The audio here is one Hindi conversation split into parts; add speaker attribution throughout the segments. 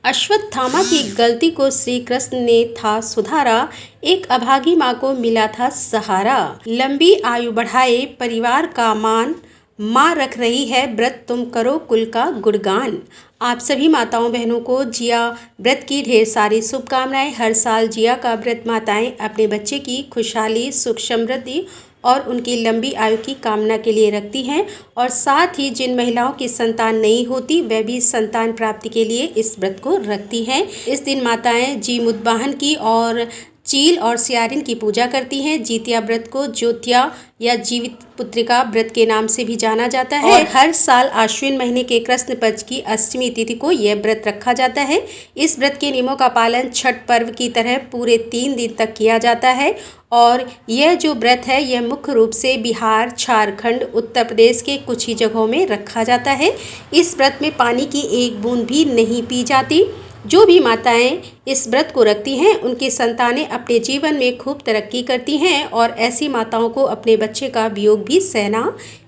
Speaker 1: अश्वत्थामा की गलती को श्री कृष्ण ने था सुधारा, एक अभागी माँ को मिला था सहारा। लंबी आयु बढ़ाए परिवार का मान, माँ रख रही है व्रत, तुम करो कुल का गुणगान। आप सभी माताओं बहनों को जिया व्रत की ढेर सारी शुभकामनाएं। हर साल जिया का व्रत माताएं अपने बच्चे की खुशहाली, सुख, समृद्धि और उनकी लंबी आयु की कामना के लिए रखती हैं। और साथ ही जिन महिलाओं की संतान नहीं होती वह भी संतान प्राप्ति के लिए इस व्रत को रखती हैं। इस दिन माताएं जीमुतवाहन की और चील और सियारिन की पूजा करती हैं। जितिया व्रत को ज्योतिया या जीवित पुत्रिका व्रत के नाम से भी जाना जाता है और हर साल आश्विन महीने के कृष्ण पक्ष की अष्टमी तिथि को यह व्रत रखा जाता है। इस व्रत के नियमों का पालन छठ पर्व की तरह पूरे 3 दिन तक किया जाता है और यह जो व्रत है यह मुख्य रूप से बिहार, झारखंड, उत्तर प्रदेश के कुछ ही जगहों में रखा जाता है। इस व्रत में पानी की एक बूंद भी नहीं पी जाती। जो भी माताएं इस व्रत को रखती हैं उनकी संतानें अपने जीवन में खूब तरक्की करती हैं और ऐसी माताओं को अपने बच्चे का वियोग भी सहना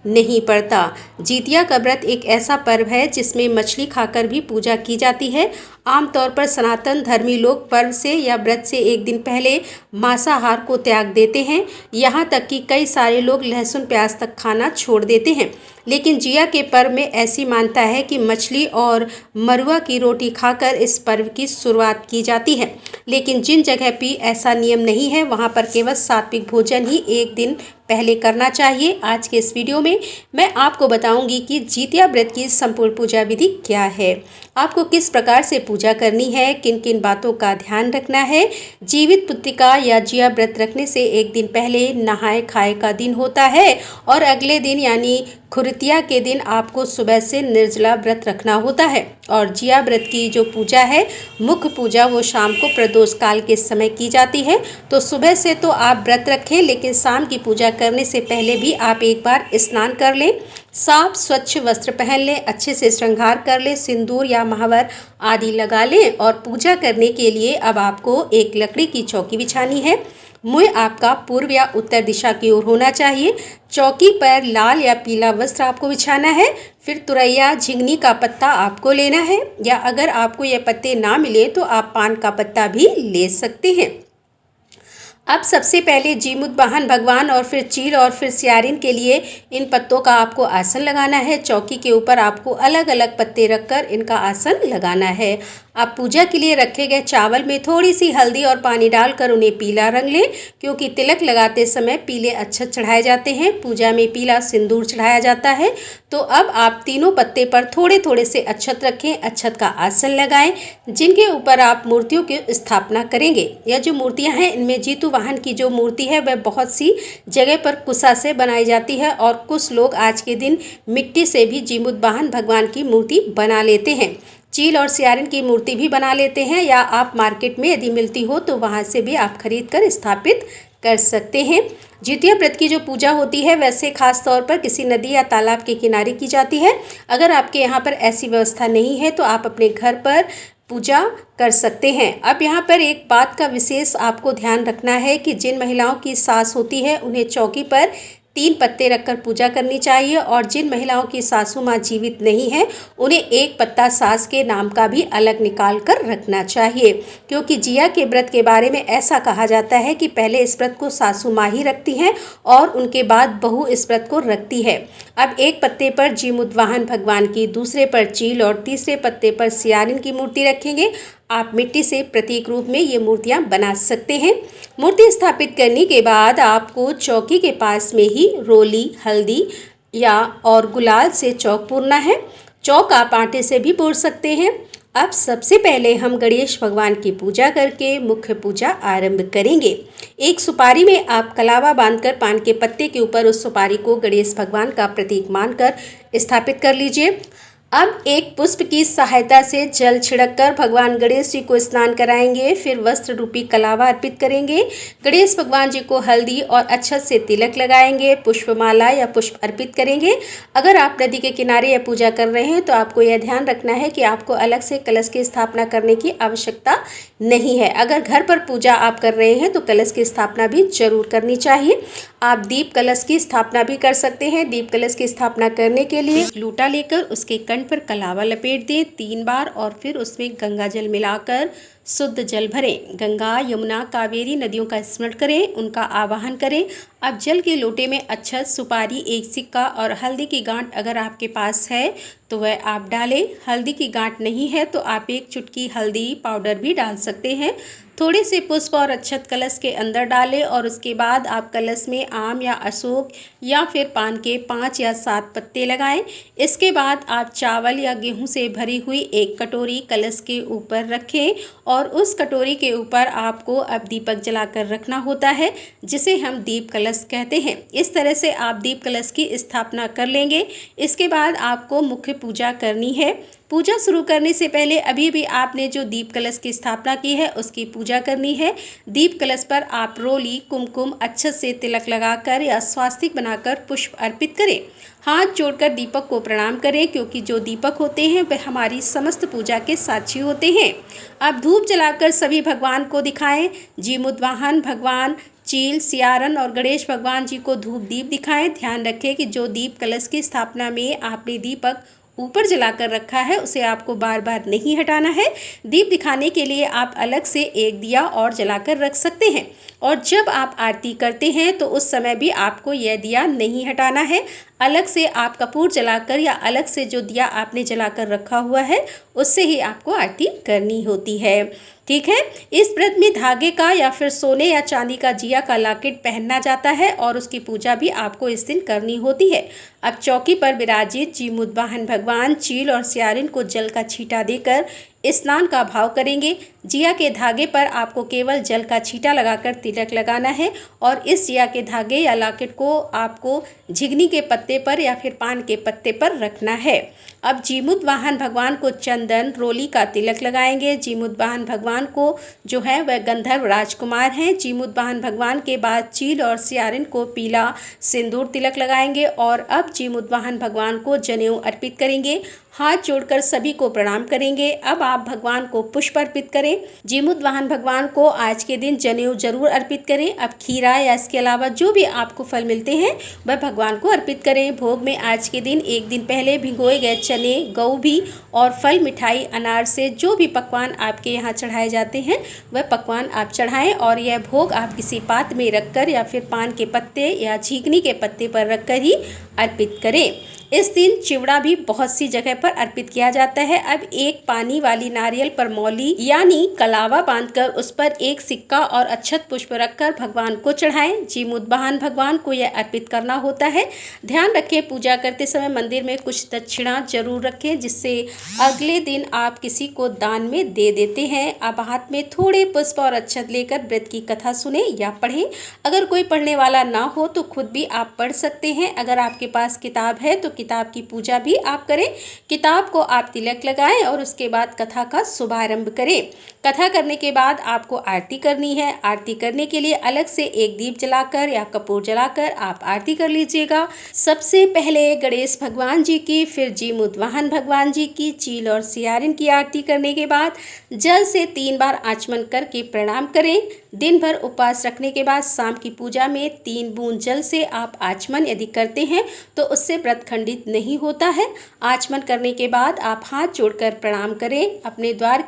Speaker 1: नहीं पड़ता। जितिया का व्रत एक ऐसा पर्व है जिसमें मछली खाकर भी पूजा की जाती है। आमतौर पर सनातन धर्मी लोग पर्व से या व्रत से एक दिन पहले मांसाहार को त्याग देते हैं। यहाँ तक कि कई सारे लोग लहसुन प्याज तक खाना छोड़ देते हैं। लेकिन जिया के पर्व में ऐसी मान्यता है कि मछली और मरुआ की रोटी खाकर इस पर्व की शुरुआत की जाती है। लेकिन जिन जगह भी ऐसा नियम नहीं है वहाँ पर केवल सात्विक भोजन ही एक दिन पहले करना चाहिए। आज के इस वीडियो में मैं आपको बताऊंगी कि जितिया व्रत की संपूर्ण पूजा विधि क्या है, आपको किस प्रकार से पूजा करनी है, किन किन बातों का ध्यान रखना है। जीवित पुत्रिका या जिया व्रत रखने से एक दिन पहले नहाए खाए का दिन होता है और अगले दिन यानी खुरतिया के दिन आपको सुबह से निर्जला व्रत रखना होता है। और जिया व्रत की जो पूजा है, मुख्य पूजा, वो शाम को प्रदोष काल के समय की जाती है। तो सुबह से तो आप व्रत रखें, लेकिन शाम की पूजा करने से पहले भी आप एक बार स्नान कर लें, साफ स्वच्छ वस्त्र पहन लें, अच्छे से श्रृंगार कर लें, सिंदूर या महावर आदि लगा लें। और पूजा करने के लिए अब आपको एक लकड़ी की चौकी बिछानी है। मुंह आपका पूर्व या उत्तर दिशा की ओर होना चाहिए। चौकी पर लाल या पीला वस्त्र आपको बिछाना है। फिर तुरैया, झिंगनी का पत्ता आपको लेना है, या अगर आपको ये पत्ते ना मिले तो आप पान का पत्ता भी ले सकते हैं। अब सबसे पहले जीमुतवाहन भगवान और फिर चील और फिर सियारिन के लिए इन पत्तों का आपको आसन लगाना है। चौकी के ऊपर आपको अलग अलग पत्ते रखकर इनका आसन लगाना है। आप पूजा के लिए रखे गए चावल में थोड़ी सी हल्दी और पानी डालकर उन्हें पीला रंग लें, क्योंकि तिलक लगाते समय पीले अक्षत चढ़ाए जाते हैं। पूजा में पीला सिंदूर चढ़ाया जाता है। तो अब आप तीनों पत्ते पर थोड़े थोड़े से अक्षत रखें, अक्षत का आसन लगाएं, जिनके ऊपर आप मूर्तियों की स्थापना करेंगे। यह जो मूर्तियां हैं इनमें जीतू वाहन की जो मूर्ति है वह बहुत सी जगह पर कुसा से बनाई जाती है और कुछ लोग आज के दिन मिट्टी से भी जीमुतवाहन भगवान की मूर्ति बना लेते हैं। चील और सियारिन की मूर्ति भी बना लेते हैं, या आप मार्केट में यदि मिलती हो तो वहाँ से भी आप खरीद कर स्थापित कर सकते हैं। जितिया व्रत की जो पूजा होती है वैसे खास तौर पर किसी नदी या तालाब के किनारे की जाती है। अगर आपके यहाँ पर ऐसी व्यवस्था नहीं है तो आप अपने घर पर पूजा कर सकते हैं। अब यहाँ पर एक बात का विशेष आपको ध्यान रखना है कि जिन महिलाओं की सास होती है उन्हें चौकी पर 3 पत्ते रखकर पूजा करनी चाहिए, और जिन महिलाओं की सासू माँ जीवित नहीं है उन्हें 1 पत्ता सास के नाम का भी अलग निकाल कर रखना चाहिए। क्योंकि जिया के व्रत के बारे में ऐसा कहा जाता है कि पहले इस व्रत को सासू माँ ही रखती हैं और उनके बाद बहू इस व्रत को रखती है। अब 1 पत्ते पर जीमुतवाहन भगवान की, दूसरे पर चील और तीसरे पत्ते पर सियारिन की मूर्ति रखेंगे। आप मिट्टी से प्रतीक रूप में ये मूर्तियां बना सकते हैं। मूर्ति स्थापित करने के बाद आपको चौकी के पास में ही रोली, हल्दी या और गुलाल से चौक पूरना है। चौक आप आटे से भी पूर सकते हैं। अब सबसे पहले हम गणेश भगवान की पूजा करके मुख्य पूजा आरंभ करेंगे। एक सुपारी में आप कलावा बांधकर पान के पत्ते के ऊपर उस सुपारी को गणेश भगवान का प्रतीक मानकर स्थापित कर लीजिए। अब एक पुष्प की सहायता से जल छिड़ककर भगवान गणेश जी को स्नान कराएंगे। फिर वस्त्र रूपी कलावा अर्पित करेंगे। गणेश भगवान जी को हल्दी और अक्षत से तिलक लगाएंगे। पुष्पमाला या पुष्प अर्पित करेंगे। अगर आप नदी के किनारे या पूजा कर रहे हैं तो आपको यह ध्यान रखना है कि आपको अलग से कलश की स्थापना करने की आवश्यकता नहीं है। अगर घर पर पूजा आप कर रहे हैं तो कलश की स्थापना भी जरूर करनी चाहिए। आप दीप कलश की स्थापना भी कर सकते हैं। दीप कलश की स्थापना करने के लिए लूटा लेकर उसके कंठ पर कलावा लपेट दें 3 बार और फिर उसमें गंगा जल मिलाकर शुद्ध जल भरें। गंगा, यमुना, कावेरी नदियों का स्मरण करें, उनका आवाहन करें। अब जल के लोटे में अक्षत, सुपारी, एक सिक्का और हल्दी की गांठ अगर आपके पास है तो वह आप डालें। हल्दी की गांठ नहीं है तो आप एक चुटकी हल्दी पाउडर भी डाल सकते हैं। थोड़े से पुष्प और अक्षत कलश के अंदर डालें और उसके बाद आप कलश में आम या अशोक या फिर पान के 5 या 7 पत्ते लगाएं। इसके बाद आप चावल या गेहूं से भरी हुई एक कटोरी कलश के ऊपर रखें और उस कटोरी के ऊपर आपको अब दीपक जलाकर रखना होता है, जिसे हम दीप कलश कहते हैं। इस तरह से आप दीप कलश की स्थापना कर लेंगे। इसके बाद आपको मुख्य पूजा करनी है। पूजा शुरू करने से पहले अभी भी आपने जो दीप कलश की स्थापना की है उसकी पूजा करनी है। दीप कलश पर आप रोली, कुमकुम, अक्षत से तिलक लगाकर या स्वास्तिक बनाकर पुष्प अर्पित करें। हाथ जोड़कर दीपक को प्रणाम करें, क्योंकि जो दीपक होते हैं वह हमारी समस्त पूजा के साक्षी होते हैं। अब धूप जलाकर सभी भगवान को दिखाएं। जीमुतवाहन भगवान, चील, सियारन और गणेश भगवान जी को धूप दीप दिखाएं। ध्यान रखें कि जो दीप कलश की स्थापना में आपने दीपक ऊपर जलाकर रखा है उसे आपको बार बार नहीं हटाना है। दीप दिखाने के लिए आप अलग से एक दिया और जलाकर रख सकते हैं और जब आप आरती करते हैं तो उस समय भी आपको यह दिया नहीं हटाना है। अलग से आप कपूर जलाकर या अलग से जो दिया आपने जलाकर रखा हुआ है उससे ही आपको आरती करनी होती है। ठीक है। इस व्रत में धागे का या फिर सोने या चांदी का जिया का लॉकेट पहनना जाता है और उसकी पूजा भी आपको इस दिन करनी होती है। अब चौकी पर विराजित जीमुतवाहन भगवान, चील और सियारिन को जल का छींटा देकर स्नान का भाव करेंगे। जिया के धागे पर आपको केवल जल का छींटा लगाकर तिलक लगाना है और इस जिया के धागे या लॉकेट को आपको झिगनी के पत्ते पर या फिर पान के पत्ते पर रखना है। अब जीमुतवाहन भगवान को चंदन, रोली का तिलक लगाएंगे। जीमुतवाहन भगवान को जो है वह गंधर्व राजकुमार हैं। जीमुतवाहन भगवान के बाद चील और सियारिन को पीला सिंदूर तिलक लगाएंगे और अब जीमुतवाहन भगवान को जनेऊ अर्पित करेंगे। हाथ जोड़कर सभी को प्रणाम करेंगे। अब आप भगवान को पुष्प अर्पित करें। जीमुतवाहन भगवान को आज के दिन जनेऊ जरूर अर्पित करें। अब खीरा या इसके अलावा जो भी आपको फल मिलते हैं वह भगवान को अर्पित करें। भोग में आज के दिन एक दिन पहले भिगोए गए चने, गऊ भी और फल, मिठाई, अनार से जो भी पकवान आपके यहाँ चढ़ाए जाते हैं वह पकवान आप चढ़ाएं और यह भोग आप किसी पात्र में रखकर या फिर पान के पत्ते या झींगनी के पत्ते पर रखकर ही अर्पित करें। इस दिन चिवड़ा भी बहुत सी जगह पर अर्पित किया जाता है। अब एक पानी वाली नारियल पर मौली यानी कलावा बांधकर उस पर एक सिक्का और अक्षत पुष्प रखकर भगवान को चढ़ाएं। जीमुतवाहन भगवान को यह अर्पित करना होता है। ध्यान रखें, पूजा करते समय मंदिर में कुछ दक्षिणा जरूर रखें, जिससे अगले दिन आप किसी को दान में दे देते हैं। अब हाथ में थोड़े पुष्प और अक्षत लेकर व्रत की कथा सुने या पढ़ें। अगर कोई पढ़ने वाला ना हो तो खुद भी आप पढ़ सकते हैं। अगर आपके पास किताब है तो किताब की पूजा भी आप करें। किताब को आप तिलक लगाएं और उसके बाद कथा का शुभारंभ करें। कथा करने के बाद आपको आरती करनी है। आरती करने के लिए अलग से एक दीप जलाकर या कपूर जलाकर आप आरती कर लीजिएगा। सबसे पहले गणेश भगवान जी की, फिर जीमुतवाहन भगवान जी की, चील और सियारिन की आरती करने के बाद जल से 3 बार आचमन करके प्रणाम करें। दिन भर उपवास रखने के बाद शाम की पूजा में 3 बूंद जल से आप आचमन यदि करते हैं तो उससे व्रत खंडित नहीं होता है। आचमन करने के बाद आप हाथ जोड़कर प्रणाम करें। अपने द्वारा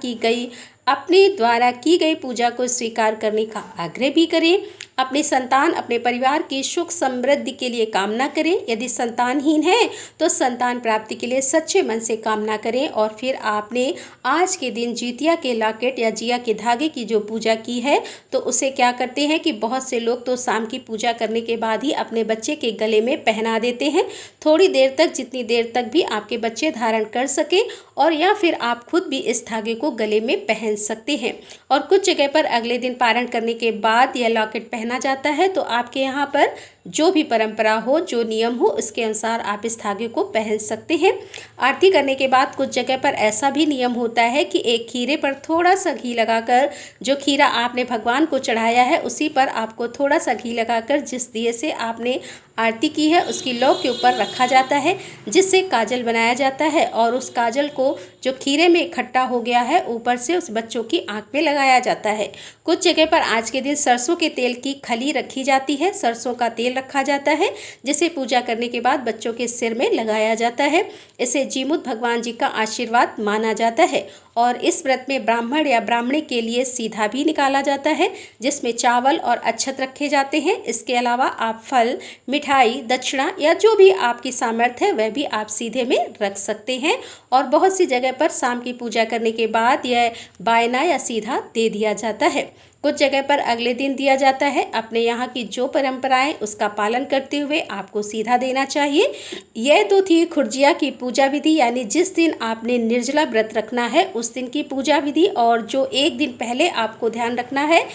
Speaker 1: की गई पूजा को स्वीकार करने का आग्रह भी करें। अपने संतान, अपने परिवार की सुख समृद्धि के लिए कामना करें। यदि संतानहीन है तो संतान प्राप्ति के लिए सच्चे मन से कामना करें। और फिर आपने आज के दिन जितिया के लॉकेट या जिया के धागे की जो पूजा की है तो उसे क्या करते हैं कि बहुत से लोग तो शाम की पूजा करने के बाद ही अपने बच्चे के गले में पहना देते हैं, थोड़ी देर तक, जितनी देर तक भी आपके बच्चे धारण कर सके, और या फिर आप खुद भी इस धागे को गले में पहन सकते हैं। और कुछ जगह पर अगले दिन पारण करने के बाद यह लॉकेट पहना जाता है। तो आपके यहाँ पर जो भी परंपरा हो, जो नियम हो, उसके अनुसार आप इस धागे को पहन सकते हैं। आरती करने के बाद कुछ जगह पर ऐसा भी नियम होता है कि एक खीरे पर थोड़ा सा घी लगाकर, जो खीरा आपने भगवान को चढ़ाया है उसी पर आपको थोड़ा सा घी लगाकर जिस दिए से आपने आरती की है उसकी लौ के ऊपर रखा जाता है, जिससे काजल बनाया जाता है और उस काजल को जो खीरे में इकट्ठा हो गया है ऊपर से उस बच्चों की आंख में लगाया जाता है। कुछ जगह पर आज के दिन सरसों के तेल की खली रखी जाती है। सरसों का तेल तेल रखा जाता है, जिसे पूजा करने के बाद बच्चों के सिर में लगाया जाता है। इसे जीमूत भगवान जी का आशीर्वाद माना जाता है। और इस व्रत में ब्राह्मण या ब्राह्मणी के लिए सीधा भी निकाला जाता है, जिसमें चावल और अक्षत रखे जाते हैं। इसके अलावा आप फल, मिठाई, दक्षिणा या जो भी आपकी सामर्थ्य है वह भी आप सीधे में रख सकते हैं। और बहुत सी जगह पर शाम की पूजा करने के बाद यह बायना या सीधा दे दिया जाता है। कुछ जगह पर अगले दिन दिया जाता है। अपने यहाँ की जो परंपराएं उसका पालन करते हुए आपको सीधा देना चाहिए। यह तो थी खुर्जिया की पूजा विधि, यानी जिस दिन आपने निर्जला व्रत रखना है उस दिन की पूजा विधि। और जो एक दिन पहले आपको ध्यान रखना है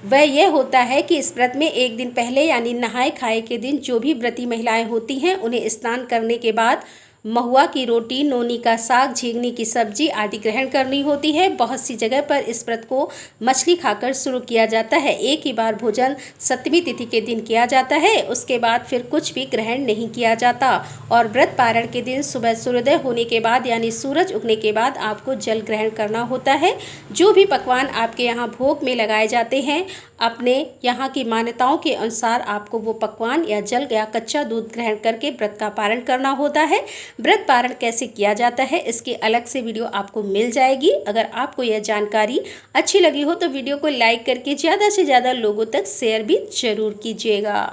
Speaker 1: वह यह होता है कि इस व्रत में एक दिन पहले यानी नहाए खाए के दिन जो भी व्रती महिलाएं होती हैं उन्हें स्नान करने के बाद महुआ की रोटी, नोनी का साग, झींगनी की सब्जी आदि ग्रहण करनी होती है। बहुत सी जगह पर इस व्रत को मछली खाकर शुरू किया जाता है। एक ही बार भोजन सप्तमी तिथि के दिन किया जाता है, उसके बाद फिर कुछ भी ग्रहण नहीं किया जाता। और व्रत पारण के दिन सुबह सूर्योदय होने के बाद यानी सूरज उगने के बाद आपको जल ग्रहण करना होता है। जो भी पकवान आपके यहाँ भोग में लगाए जाते हैं, अपने यहाँ की मान्यताओं के अनुसार आपको वो पकवान या जल या कच्चा दूध ग्रहण करके व्रत का पारण करना होता है। व्रत पारण कैसे किया जाता है इसकी अलग से वीडियो आपको मिल जाएगी। अगर आपको यह जानकारी अच्छी लगी हो तो वीडियो को लाइक करके ज़्यादा से ज़्यादा लोगों तक शेयर भी जरूर कीजिएगा।